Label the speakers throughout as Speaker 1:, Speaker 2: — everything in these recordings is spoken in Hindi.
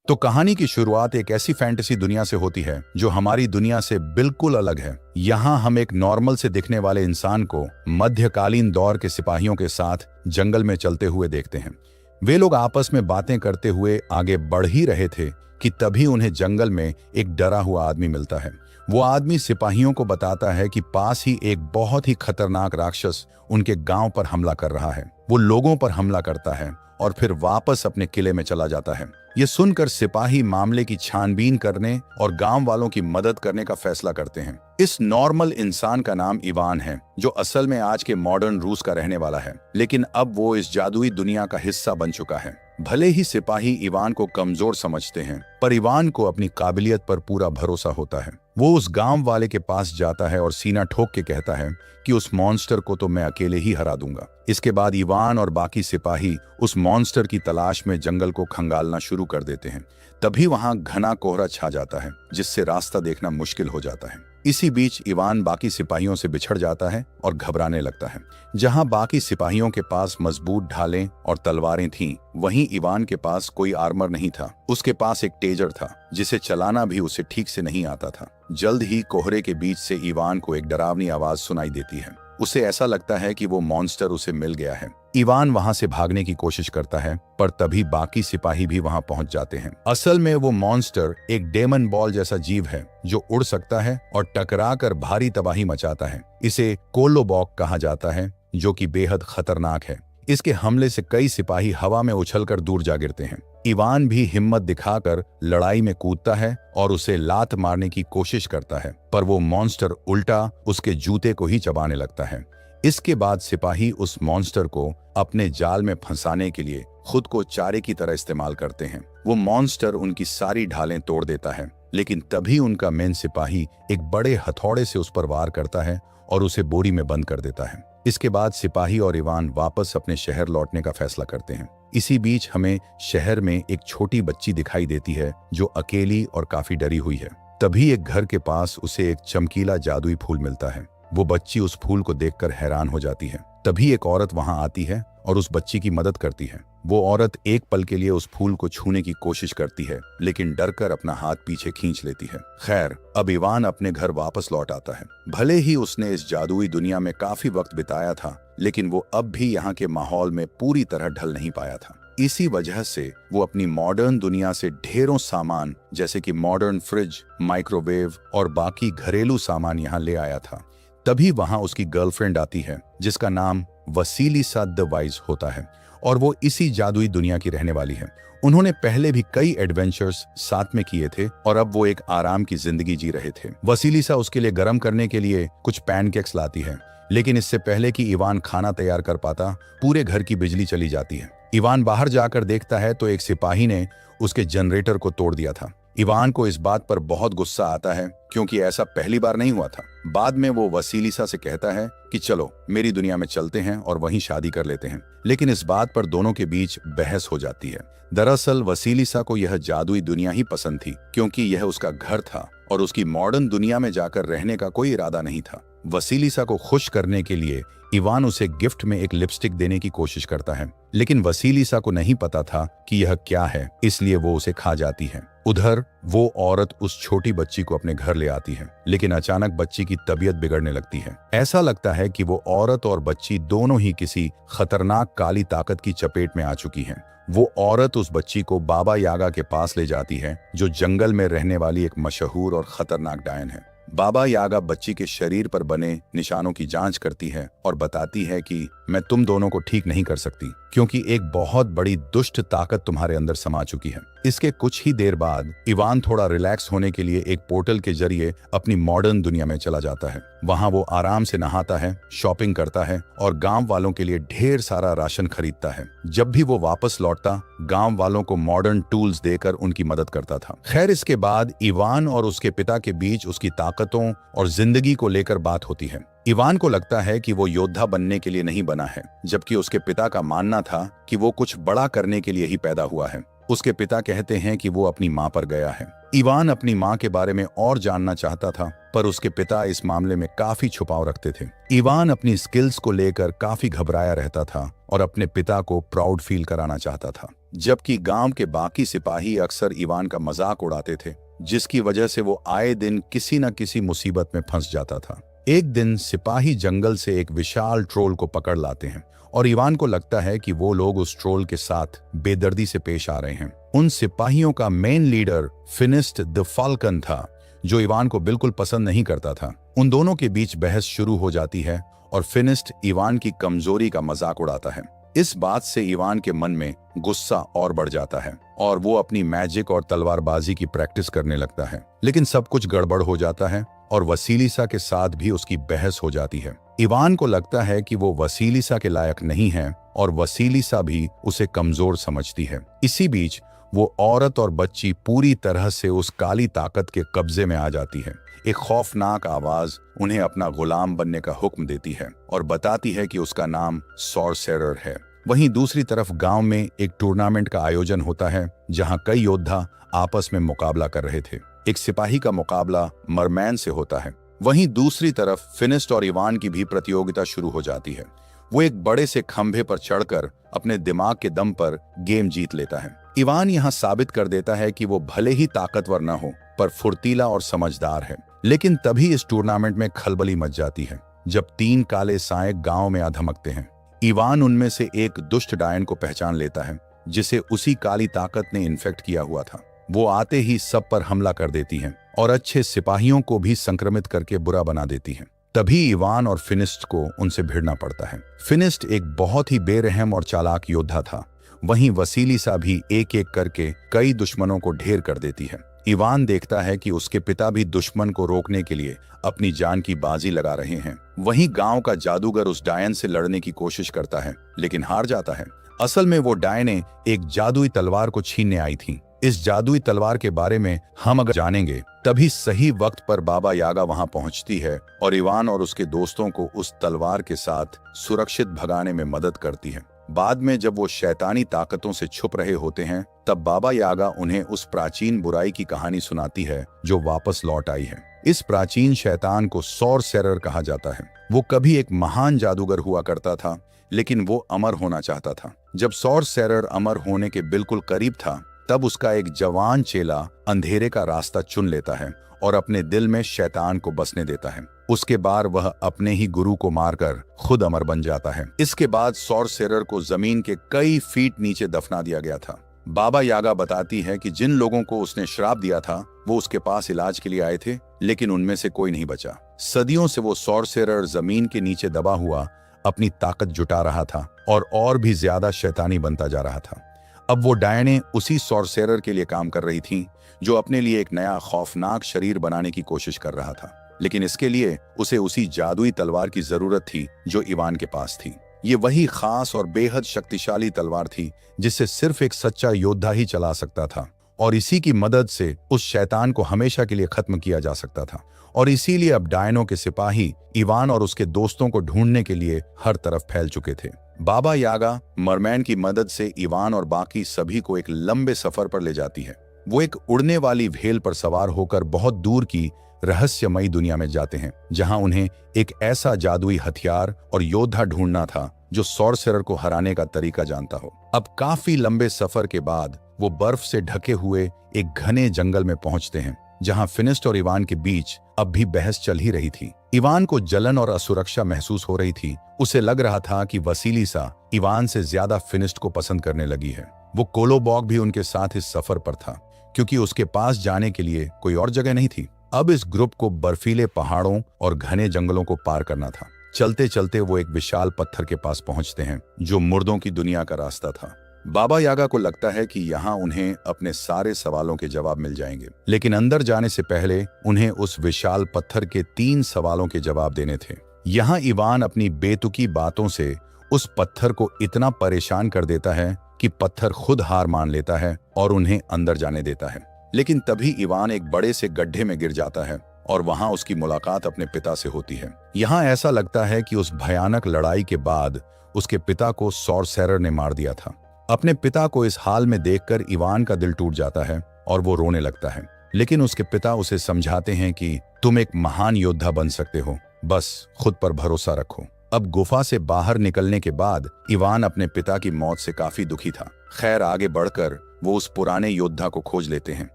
Speaker 1: तो कहानी की शुरुआत एक ऐसी फैंटेसी दुनिया से होती है जो हमारी दुनिया से बिल्कुल अलग है। यहाँ हम एक नॉर्मल से दिखने वाले इंसान को मध्यकालीन दौर के सिपाहियों के साथ जंगल में चलते हुए देखते हैं। वे लोग आपस में बातें करते हुए आगे बढ़ ही रहे थे कि तभी उन्हें जंगल में एक डरा हुआ आदमी मिलता है। वो आदमी सिपाहियों को बताता है कि पास ही एक बहुत ही खतरनाक राक्षस उनके गांव पर हमला कर रहा है। वो लोगों पर हमला करता है और फिर वापस अपने किले में चला जाता है। ये सुनकर सिपाही मामले की छानबीन करने और गांव वालों की मदद करने का फैसला करते हैं। इस नॉर्मल इंसान का नाम इवान है, जो असल में आज के मॉडर्न रूस का रहने वाला है, लेकिन अब वो इस जादुई दुनिया का हिस्सा बन चुका है। भले ही सिपाही इवान को कमजोर समझते हैं, पर इवान को अपनी काबिलियत पर पूरा भरोसा होता है। वो उस गांव वाले के पास जाता है और सीना ठोक के कहता है कि उस मॉन्स्टर को तो मैं अकेले ही हरा दूंगा। इसके बाद इवान और बाकी सिपाही उस मॉन्स्टर की तलाश में जंगल को खंगालना शुरू कर देते हैं। तभी वहां घना कोहरा छा जाता है, जिससे रास्ता देखना मुश्किल हो जाता है। इसी बीच इवान बाकी सिपाहियों से बिछड़ जाता है और घबराने लगता है। जहां बाकी सिपाहियों के पास मजबूत ढालें और तलवारें थीं, वहीं इवान के पास कोई आर्मर नहीं था। उसके पास एक टेजर था, जिसे चलाना भी उसे ठीक से नहीं आता था। जल्द ही कोहरे के बीच से इवान को एक डरावनी आवाज सुनाई देती है। उसे ऐसा लगता है कि वो मॉन्स्टर उसे मिल गया है। इवान वहां से भागने की कोशिश करता है, पर तभी बाकी सिपाही भी वहां पहुंच जाते हैं। असल में वो मॉन्स्टर एक डेमन बॉल जैसा जीव है, जो उड़ सकता है और टकराकर भारी तबाही मचाता है। इसे कोलोबॉक कहा जाता है, जो कि बेहद खतरनाक है। इसके हमले से कई सिपाही हवा में उछलकर दूर जा गिरते हैं। इवान भी हिम्मत दिखाकर लड़ाई में कूदता है और उसे लात मारने की कोशिश करता है, पर वो मॉन्स्टर उल्टा उसके जूते को ही चबाने लगता है। इसके बाद सिपाही उस मॉन्स्टर को अपने जाल में फंसाने के लिए खुद को चारे की तरह इस्तेमाल करते हैं। वो मॉन्स्टर उनकी सारी ढालें तोड़ देता है, लेकिन तभी उनका मेन सिपाही एक बड़े हथौड़े से उस पर वार करता है और उसे बोरी में बंद कर देता है। इसके बाद सिपाही और इवान वापस अपने शहर लौटने का फैसला करते हैं। इसी बीच हमें शहर में एक छोटी बच्ची दिखाई देती है, जो अकेली और काफी डरी हुई है। तभी एक घर के पास उसे एक चमकीला जादुई फूल मिलता है। वो बच्ची उस फूल को देखकर हैरान हो जाती है। तभी एक औरत वहां आती है और उस बच्ची की मदद करती है। वो औरत एक पल के लिए उस फूल को छूने की कोशिश करती है, लेकिन डरकर अपना हाथ पीछे खींच लेती है। खैर, अब इवान अपने घर वापस लौट आता है। भले ही उसने इस जादुई दुनिया में काफी वक्त बिताया था, लेकिन वो अब भी यहाँ के माहौल में पूरी तरह ढल नहीं पाया था। इसी वजह से वो अपनी मॉडर्न दुनिया से ढेरों सामान, जैसे कि मॉडर्न फ्रिज, माइक्रोवेव और बाकी घरेलू सामान यहाँ ले आया था। तभी वहां उसकी गर्लफ्रेंड आती है, जिसका नाम वसीलिसा द वाइज होता है, और वो इसी जादुई दुनिया की रहने वाली है। उन्होंने पहले भी कई एडवेंचर्स साथ में किए थे और अब वो एक आराम की जिंदगी जी रहे थे। वसीलिसा उसके लिए गर्म करने के लिए कुछ पैनकेक्स लाती है, लेकिन इससे पहले कि इवान खाना तैयार कर पाता, पूरे घर की बिजली चली जाती है। इवान बाहर जाकर देखता है तो एक सिपाही ने उसके जनरेटर को तोड़ दिया था। इवान को इस बात पर बहुत गुस्सा आता है, क्योंकि ऐसा पहली बार नहीं हुआ था। बाद में वो वसीलिसा से कहता है कि चलो मेरी दुनिया में चलते हैं और वहीं शादी कर लेते हैं, लेकिन इस बात पर दोनों के बीच बहस हो जाती है। दरअसल वसीलिसा को यह जादुई दुनिया ही पसंद थी, क्योंकि यह उसका घर था और उसकी मॉडर्न दुनिया में जाकर रहने का कोई इरादा नहीं था। वसीलिसा को खुश करने के लिए इवान उसे गिफ्ट में एक लिपस्टिक देने की कोशिश करता है, लेकिन वसीलिसा को नहीं पता था कि यह क्या है, इसलिए वो उसे खा जाती है। उधर वो औरत उस छोटी बच्ची को अपने घर ले आती है, लेकिन अचानक बच्ची की तबीयत बिगड़ने लगती है। ऐसा लगता है कि वो औरत और बच्ची दोनों ही किसी खतरनाक काली ताकत की चपेट में आ चुकी हैं। वो औरत उस बच्ची को बाबा यागा के पास ले जाती है, जो जंगल में रहने वाली एक मशहूर और खतरनाक डायन है। बाबा यागा बच्ची के शरीर पर बने निशानों की जांच करती है और बताती है कि मैं तुम दोनों को ठीक नहीं कर सकती, क्योंकि एक बहुत बड़ी दुष्ट ताकत तुम्हारे अंदर समा चुकी है। इसके कुछ ही देर बाद इवान थोड़ा रिलैक्स होने के लिए एक पोर्टल के जरिए अपनी मॉडर्न दुनिया में चला जाता है। वहां वो आराम से नहाता है, शॉपिंग करता है और गांव वालों के लिए ढेर सारा राशन खरीदता है। जब भी वो वापस लौटता, गांव वालों को मॉडर्न टूल्स देकर उनकी मदद करता था। खैर, इसके बाद इवान और उसके पिता के बीच उसकी ताकतों और जिंदगी को लेकर बात होती है। इवान को लगता है कि वो योद्धा बनने के लिए नहीं बना है, जबकि उसके पिता का मानना था कि वो कुछ बड़ा करने के लिए ही पैदा हुआ है। उसके पिता कहते हैं कि वो अपनी माँ पर गया है। इवान अपनी माँ के बारे में और जानना चाहता था, पर उसके पिता इस मामले में काफी छुपाव रखते थे। इवान अपनी स्किल्स को लेकर काफी घबराया रहता था और अपने पिता को प्राउड फील कराना चाहता था, जबकि गांव के बाकी सिपाही अक्सर इवान का मजाक उड़ाते थे, जिसकी वजह से वो आए दिन किसी न किसी मुसीबत में फंस जाता था। एक दिन सिपाही जंगल से एक विशाल ट्रोल को पकड़ लाते हैं और इवान को लगता है कि वो लोग उस ट्रोल के साथ बेदर्दी से पेश आ रहे हैं। उन सिपाहियों का मेन लीडर फिनिस्ट द फाल्कन था, जो इवान को बिल्कुल पसंद नहीं करता था। उन दोनों के बीच बहस शुरू हो जाती है और फिनिस्ट इवान की कमजोरी का मजाक उड़ाता है। इस बात से इवान के मन में गुस्सा और बढ़ जाता है और वो अपनी मैजिक और तलवारबाजी की प्रैक्टिस करने लगता है। लेकिन सब कुछ गड़बड़ हो जाता है और वसीलिसा के साथ भी उसकी बहस हो जाती है। इवान को लगता है कि वो वसीलिसा के लायक नहीं है और वसीलिसा भी उसे कमजोर समझती है। इसी बीच वो औरत और बच्ची पूरी तरह से उस काली ताकत के कब्जे में आ जाती है। एक खौफनाक आवाज उन्हें अपना गुलाम बनने का हुक्म देती है और बताती है कि उसका नाम सॉर्सेरर है। वहीं दूसरी तरफ गांव में एक टूर्नामेंट का आयोजन होता है, जहां कई योद्धा आपस में मुकाबला कर रहे थे। एक सिपाही का मुकाबला मरमैन से होता है। वहीं दूसरी तरफ फिनिस्ट और इवान की भी प्रतियोगिता शुरू हो जाती है। वो एक बड़े से खंभे पर चढ़कर अपने दिमाग के दम पर गेम जीत लेता है। इवान यहाँ साबित कर देता है कि वो भले ही ताकतवर न हो, पर फुर्तीला और समझदार है। लेकिन तभी इस टूर्नामेंट में खलबली मच जाती है, जब 3 काले साए गांव में आ धमकते हैं। इवान उनमें से एक दुष्ट डायन को पहचान लेता है, जिसे उसी काली ताकत ने इन्फेक्ट किया हुआ था। वो आते ही सब पर हमला कर देती है और अच्छे सिपाहियों को भी संक्रमित करके बुरा बना देती है। तभी इवान और फिनिस्ट को उनसे भिड़ना पड़ता है। फिनिस्ट एक बहुत ही बेरहम और चालाक योद्धा था। वहीं वसीलिसा भी एक एक करके कई दुश्मनों को ढेर कर देती है। इवान देखता है कि उसके पिता भी दुश्मन को रोकने के लिए अपनी जान की बाजी लगा रहे हैं। वहीं गांव का जादूगर उस डायन से लड़ने की कोशिश करता है, लेकिन हार जाता है। असल में वो डायने एक जादुई तलवार को छीनने आई थी। इस जादुई तलवार के बारे में हम अगर जानेंगे, तभी सही वक्त पर बाबा यागा वहां पहुंचती है और इवान और उसके दोस्तों को उस तलवार के साथ सुरक्षित भगाने में मदद करती है। बाद में जब वो शैतानी ताकतों से छुप रहे होते हैं, तब बाबा यागा उन्हें उस प्राचीन बुराई की कहानी सुनाती है जो वापस लौट आई है। इस प्राचीन शैतान को सॉर्सेरर कहा जाता है। वो कभी एक महान जादूगर हुआ करता था, लेकिन वो अमर होना चाहता था। जब सॉर्सेरर अमर होने के बिल्कुल करीब था, तब उसका एक जवान चेला अंधेरे का रास्ता चुन लेता है और अपने दिल में शैतान को बसने देता है। उसके बाद वह अपने ही गुरु को मारकर खुद अमर बन जाता है। इसके बाद सॉर्सेरर को जमीन के कई फीट नीचे दफना दिया गया था। बाबा यागा बताती है कि जिन लोगों को उसने श्राप दिया था, वो उसके पास इलाज के लिए आए थे, लेकिन उनमें से कोई नहीं बचा। सदियों से वो सॉर्सेरर जमीन के नीचे दबा हुआ अपनी ताकत जुटा रहा था और भी ज्यादा शैतानी बनता जा रहा था। अब वो डायने उसी सॉर्सेरर के लिए काम कर रही थीं, जो अपने लिए एक नया खौफनाक शरीर बनाने की कोशिश कर रहा था। लेकिन इसके लिए उसे उसी जादुई तलवार की जरूरत थी जो इवान के पास थी। ये वही खास और बेहद शक्तिशाली तलवार थी जिसे सिर्फ एक सच्चा योद्धा ही चला सकता था, और इसी की मदद से उस शैतान को हमेशा के लिए खत्म किया जा सकता था। और इसीलिए अब डायनों के सिपाही इवान और उसके दोस्तों को ढूंढने के लिए हर तरफ फैल चुके थे। बाबा यागा मरमैन की मदद से इवान और बाकी सभी को एक लंबे सफर पर ले जाती है। वो एक उड़ने वाली भेल पर सवार होकर बहुत दूर की रहस्यमयी दुनिया में जाते हैं, जहां उन्हें एक ऐसा जादुई हथियार और योद्धा ढूंढना था जो सॉर्सेरर को हराने का तरीका जानता हो। अब काफी लंबे सफर के बाद वो बर्फ से ढके हुए एक घने जंगल में पहुंचते हैं, जहां फिनिस्ट और इवान के बीच अब भी बहस चल ही रही थी। इवान को जलन और असुरक्षा महसूस हो रही थी। उसे लग रहा था कि वसीलिसा इवान से ज्यादा फिनिस्ट को पसंद करने लगी है। वो कोलोबॉग भी उनके साथ इस सफर पर था, क्योंकि उसके पास जाने के लिए कोई और जगह नहीं थी। अब इस ग्रुप को बर्फीले पहाड़ों और घने जंगलों को पार करना था। चलते चलते वो एक विशाल पत्थर के पास पहुंचते हैं, जो मुर्दों की दुनिया का रास्ता था। बाबा यागा को लगता है कि यहाँ उन्हें अपने सारे सवालों के जवाब मिल जाएंगे, लेकिन अंदर जाने से पहले उन्हें उस विशाल पत्थर के 3 सवालों के जवाब देने थे। यहाँ इवान अपनी बेतुकी बातों से उस पत्थर को इतना परेशान कर देता है कि पत्थर खुद हार मान लेता है और उन्हें अंदर जाने देता है। लेकिन तभी इवान एक बड़े से गड्ढे में गिर जाता है और वहां उसकी मुलाकात अपने पिता से होती है। यहाँ ऐसा लगता है कि उस भयानक लड़ाई के बाद उसके पिता को सॉर्सेरर ने मार दिया था। अपने पिता को इस हाल में देखकर इवान का दिल टूट जाता है और वो रोने लगता है। लेकिन उसके पिता उसे समझाते हैं कि तुम एक महान योद्धा बन सकते हो, बस खुद पर भरोसा रखो। अब गुफा से बाहर निकलने के बाद इवान अपने पिता की मौत से काफी दुखी था। खैर, आगे बढ़कर वो उस पुराने योद्धा को खोज लेते हैं,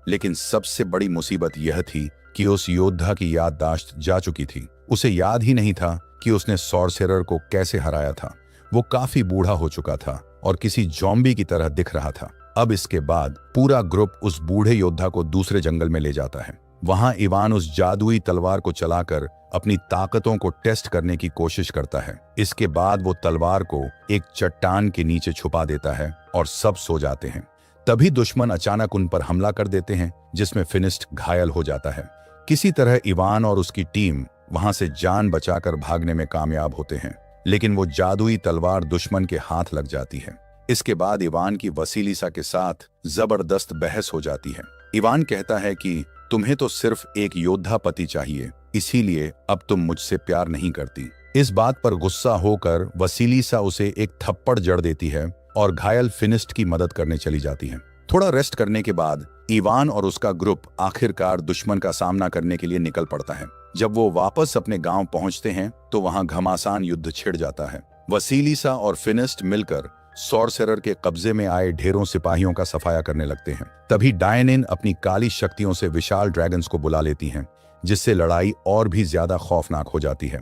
Speaker 1: लेकिन सबसे बड़ी मुसीबत यह थी कि उस योद्धा की याददाश्त जा चुकी थी। उसे याद ही नहीं था कि उसने सॉर्सेरर को कैसे हराया था। वो काफी बूढ़ा हो चुका था और किसी जॉम्बी की तरह दिख रहा था। अब इसके बाद पूरा ग्रुप उस बूढ़े योद्धा को दूसरे जंगल में ले जाता है। वहां इवान उस जादुई तलवार को चलाकर अपनी ताकतों को टेस्ट करने की कोशिश करता है। इसके बाद वो तलवार को एक चट्टान के नीचे छुपा देता है और सब सो जाते हैं। तभी दुश्मन अचानक उन पर हमला कर देते हैं, जिसमें फिनिस्ट घायल हो जाता है। किसी तरह इवान और उसकी टीम वहां से जान बचाकर भागने में कामयाब होते हैं, लेकिन वो जादुई तलवार दुश्मन के हाथ लग जाती है। इसके बाद इवान की वसीलिसा के साथ जबरदस्त बहस हो जाती है। इवान कहता है कि तुम्हें तो सिर्फ एक योद्धा पति चाहिए, इसीलिए अब तुम मुझसे प्यार नहीं करती। इस बात पर गुस्सा होकर वसीलिसा उसे एक थप्पड़ जड़ देती है और घायल फिनिस्ट की मदद करने चली जाती है। थोड़ा रेस्ट करने के बाद इवान और उसका ग्रुप आखिरकार दुश्मन का सामना करने के लिए निकल पड़ता है। जब वो वापस अपने गांव पहुंचते हैं तो वहां घमासान युद्ध छिड़ जाता है। वसीलिसा और फिनिस्ट मिलकर सॉर्सेरर के कब्जे में आए ढेरों सिपाहियों का सफाया करने लगते हैं। तभी डायनिन अपनी काली शक्तियों से विशाल ड्रैगन्स को बुला लेती हैं, जिससे लड़ाई और भी ज्यादा खौफनाक हो जाती है।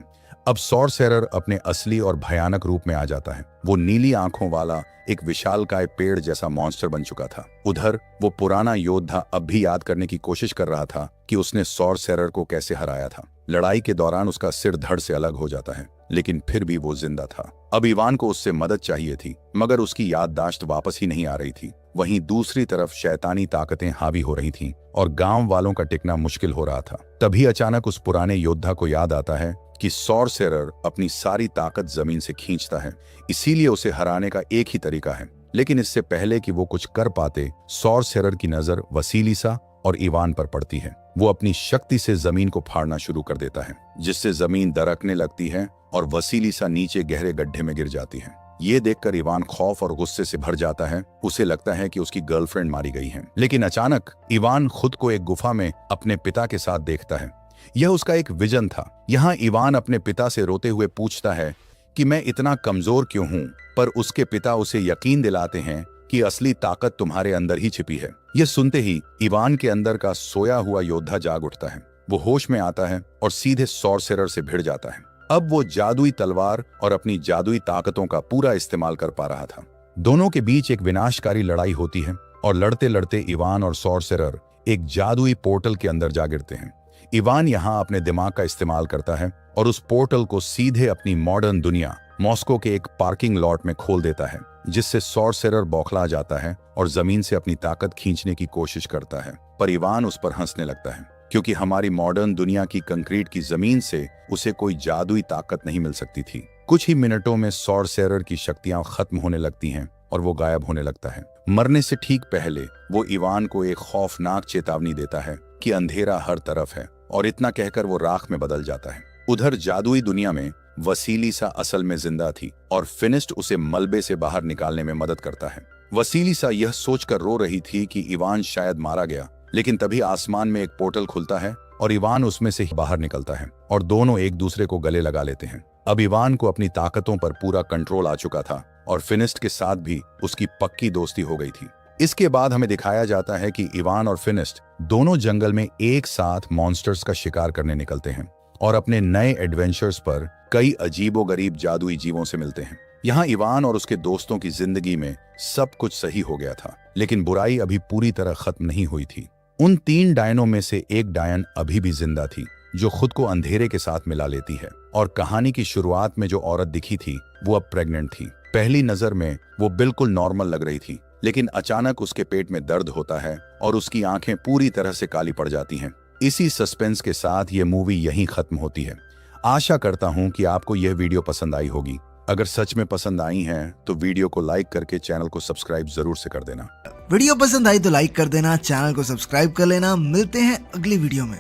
Speaker 1: अब सॉर्सेरर अपने असली और भयानक रूप में आ जाता है। वो नीली आंखों वाला एक विशालकाय पेड़ जैसा मॉन्स्टर बन चुका था। उधर वो पुराना योद्धा अब भी याद करने की कोशिश कर रहा था कि उसने सॉर्सेरर को कैसे हराया था। लड़ाई के दौरान उसका सिर धड़ से अलग हो जाता है, लेकिन फिर भी वो जिंदा था। अब इवान को उससे मदद चाहिए थी, मगर उसकी याददाश्त वापस ही नहीं आ रही थी। वहीं दूसरी तरफ शैतानी ताकतें हावी हो रही थीं और गांव वालों का टिकना मुश्किल हो रहा था। तभी अचानक उस पुराने योद्धा को याद आता है कि सॉर्सेरर अपनी सारी ताकत जमीन से खींचता है, इसीलिए उसे हराने का एक ही तरीका है। लेकिन इससे पहले कि वो कुछ कर पाते, सॉर्सेरर की नजर वसीलिसा और इवान पर पड़ती है। वो अपनी शक्ति से जमीन को फाड़ना शुरू कर देता है, जिससे जमीन दरकने लगती है और वसीलिसा नीचे गहरे गड्ढे में गिर जाती है। ये देखकर इवान खौफ और गुस्से से भर जाता है। उसे लगता है कि उसकी गर्लफ्रेंड मारी गई है। लेकिन अचानक इवान खुद को एक गुफा में अपने पिता के साथ देखता है। यह उसका एक विजन था। यहाँ इवान अपने पिता से रोते हुए पूछता है कि मैं इतना कमजोर क्यों हूँ, पर उसके पिता उसे यकीन दिलाते हैं कि असली ताकत तुम्हारे अंदर ही छिपी है। यह सुनते ही इवान के अंदर का सोया हुआ योद्धा जाग उठता है। वो होश में आता है और सीधे सॉर्सेरर से भिड़ जाता है। अब वो जादुई तलवार और अपनी जादुई ताकतों का पूरा इस्तेमाल कर पा रहा था। दोनों के बीच एक विनाशकारी लड़ाई होती है और लड़ते लड़ते इवान और सॉर्सेरर एक जादुई पोर्टल के अंदर जा गिरते हैं। इवान यहाँ अपने दिमाग का इस्तेमाल करता है और उस पोर्टल को सीधे अपनी मॉडर्न दुनिया मॉस्को के एक पार्किंग लॉट में खोल देता है, जिससे सॉर्सेरर बौखला जाता है और जमीन से अपनी ताकत खींचने की कोशिश करता है। पर इवान उस पर हंसने लगता है, क्योंकि हमारी मॉडर्न दुनिया की कंक्रीट की जमीन से उसे कोई जादुई ताकत नहीं मिल सकती थी। कुछ ही मिनटों में सॉर्सेरर की शक्तियां खत्म होने लगती हैं और वो गायब होने लगता है। मरने से ठीक पहले वो इवान को एक खौफनाक चेतावनी देता है कि अंधेरा हर तरफ है, और इतना कहकर वो राख में बदल जाता है। उधर जादुई दुनिया में वसीलिसा असल में जिंदा थी और फिनिस्ट उसे मलबे से बाहर निकालने में मदद करता है। वसीलिसा यह सोचकर रो रही थी कि इवान शायद मारा गया, लेकिन तभी आसमान में एक पोर्टल खुलता है और इवान उसमें से ही बाहर निकलता है और दोनों एक दूसरे को गले लगा लेते हैं। अब इवान को अपनी ताकतों पर पूरा कंट्रोल आ चुका था और फिनिस्ट के साथ भी उसकी पक्की दोस्ती हो गई थी। इसके बाद हमें दिखाया जाता है कि इवान और फिनिस्ट दोनों जंगल में एक साथ मॉन्स्टर्स का शिकार करने निकलते हैं और अपने नए एडवेंचर्स पर कई अजीबोगरीब जादुई जीवों से मिलते हैं। यहाँ इवान और उसके दोस्तों की जिंदगी में सब कुछ सही हो गया था, लेकिन बुराई अभी पूरी तरह खत्म नहीं हुई थी। उन 3 डायनों में से एक डायन अभी भी जिंदा थी, जो खुद को अंधेरे के साथ मिला लेती है। और कहानी की शुरुआत में जो औरत दिखी थी वो अब प्रेग्नेंट थी। पहली नजर में वो बिल्कुल नॉर्मल लग रही थी, लेकिन अचानक उसके पेट में दर्द होता है और उसकी आंखें पूरी तरह से काली पड़ जाती हैं। इसी सस्पेंस के साथ ये मूवी यहीं खत्म होती है। आशा करता हूँ कि आपको यह वीडियो पसंद आई होगी। अगर सच में पसंद आई है तो वीडियो को लाइक करके चैनल को सब्सक्राइब जरूर से कर देना।
Speaker 2: वीडियो पसंद आई तो लाइक कर देना, चैनल को सब्सक्राइब कर लेना। मिलते हैं अगली वीडियो में।